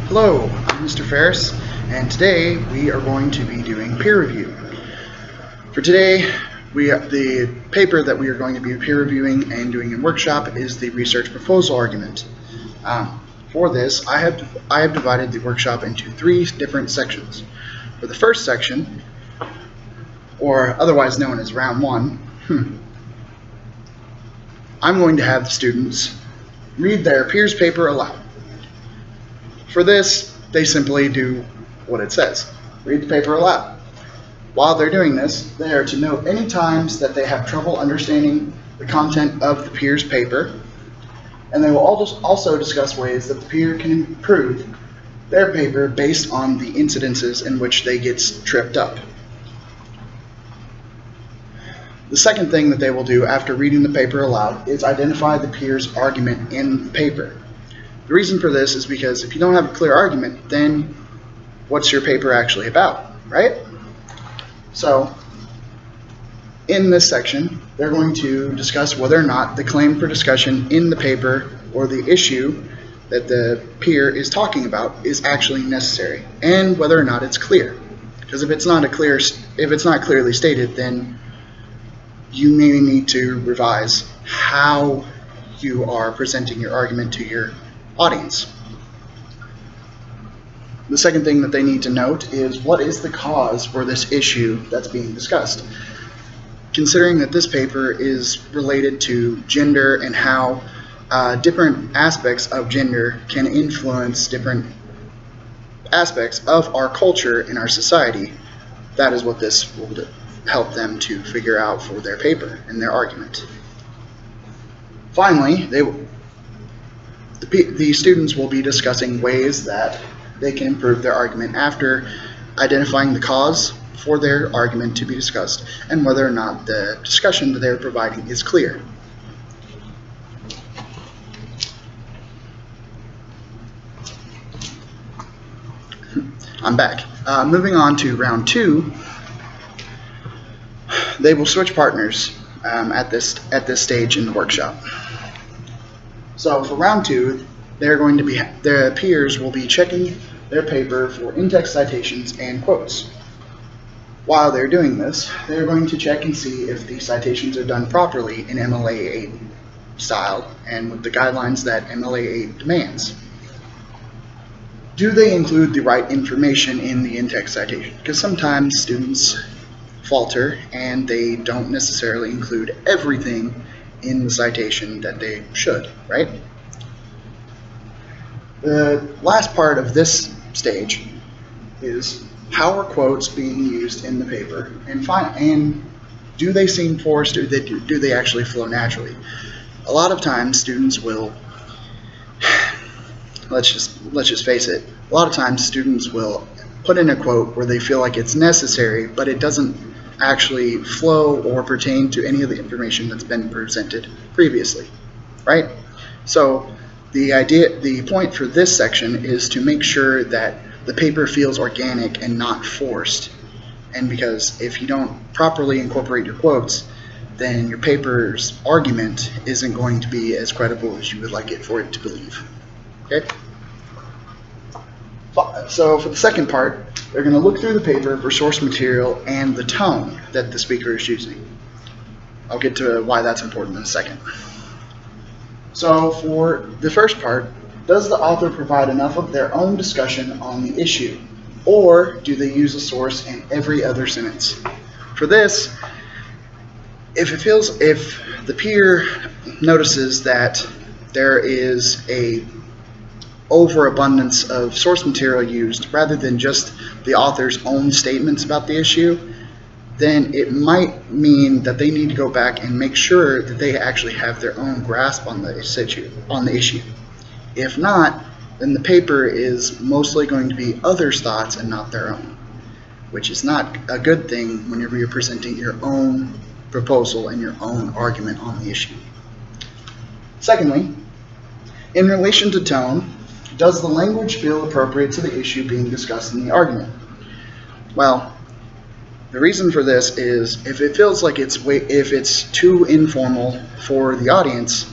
Hello, I'm Mr. Ferris, and today we are going to be doing peer review. For today, the paper that we are going to be peer reviewing and doing in workshop is the research proposal argument. For this, I have divided the workshop into 3 different sections. For the first section, or otherwise known as round 1, I'm going to have the students read their peer's paper aloud. For this, they simply do what it says. Read the paper aloud. While they're doing this, they are to note any times that they have trouble understanding the content of the peer's paper, and they will also discuss ways that the peer can improve their paper based on the incidences in which they get tripped up. The second thing that they will do after reading the paper aloud is identify the peer's argument in the paper. The reason for this is because if you don't have a clear argument, then what's your paper actually about, right? So, in this section, they're going to discuss whether or not the claim for discussion in the paper or the issue that the peer is talking about is actually necessary, and whether or not it's clear. Because if it's not clearly stated, then you may need to revise how you are presenting your argument to your audience. The second thing that they need to note is what is the cause for this issue that's being discussed. Considering that this paper is related to gender and how different aspects of gender can influence different aspects of our culture in our society, that is what this will help them to figure out for their paper and their argument. Finally, the students will be discussing ways that they can improve their argument after identifying the cause for their argument to be discussed and whether or not the discussion that they're providing is clear. I'm back. Moving on to round 2, they will switch partners at this stage in the workshop. So for round 2, their peers will be checking their paper for in-text citations and quotes. While they're doing this, they're going to check and see if the citations are done properly in MLA 8 style and with the guidelines that MLA 8 demands. Do they include the right information in the in-text citation? Because sometimes students falter and they don't necessarily include everything in the citation that they should, right? The last part of this stage is how are quotes being used in the paper, and do they seem forced, or do they actually flow naturally? A lot of times students will, let's just face it, a lot of times students will put in a quote where they feel like it's necessary, but it doesn't actually flow or pertain to any of the information that's been presented previously, right? So the point for this section is to make sure that the paper feels organic and not forced. And because if you don't properly incorporate your quotes, then your paper's argument isn't going to be as credible as you would like it for it to believe. Okay? So for the second part, they're going to look through the paper for source material and the tone that the speaker is using. I'll get to why that's important in a second. So for the first part, does the author provide enough of their own discussion on the issue, or do they use a source in every other sentence? For this, if the peer notices that there is a overabundance of source material used rather than just the author's own statements about the issue, then it might mean that they need to go back and make sure that they actually have their own grasp on the issue. If not, then the paper is mostly going to be others' thoughts and not their own, which is not a good thing whenever you're presenting your own proposal and your own argument on the issue. Secondly, in relation to tone, does the language feel appropriate to the issue being discussed in the argument? Well, the reason for this is if it feels like if it's too informal for the audience,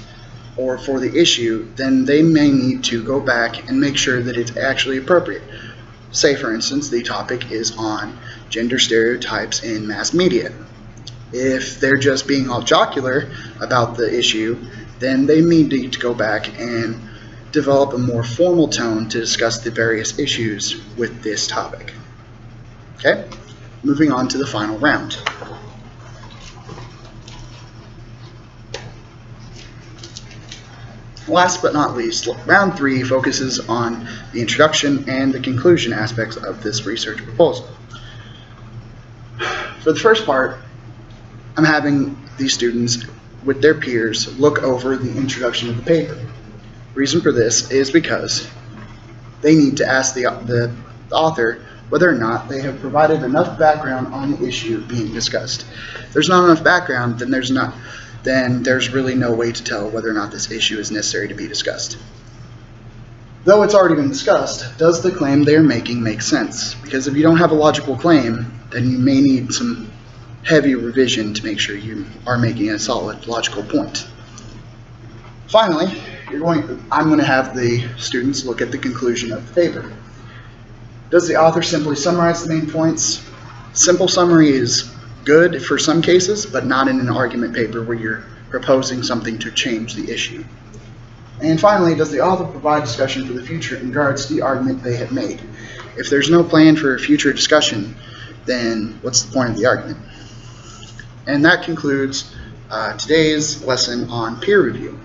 or for the issue, then they may need to go back and make sure that it's actually appropriate. Say, for instance, the topic is on gender stereotypes in mass media. If they're just being all jocular about the issue, then they may need to go back and develop a more formal tone to discuss the various issues with this topic. Okay, moving on to the final round. Last but not least, round 3 focuses on the introduction and the conclusion aspects of this research proposal. For the first part, I'm having these students with their peers look over the introduction of the paper. The reason for this is because they need to ask the author whether or not they have provided enough background on the issue being discussed. If there's not enough background, then there's really no way to tell whether or not this issue is necessary to be discussed. Though it's already been discussed, does the claim they're making make sense? Because if you don't have a logical claim, then you may need some heavy revision to make sure you are making a solid logical point. Finally, I'm going to have the students look at the conclusion of the paper. Does the author simply summarize the main points? Simple summary is good for some cases, but not in an argument paper where you're proposing something to change the issue. And finally, does the author provide discussion for the future in regards to the argument they have made? If there's no plan for future discussion, then what's the point of the argument? And that concludes today's lesson on peer review.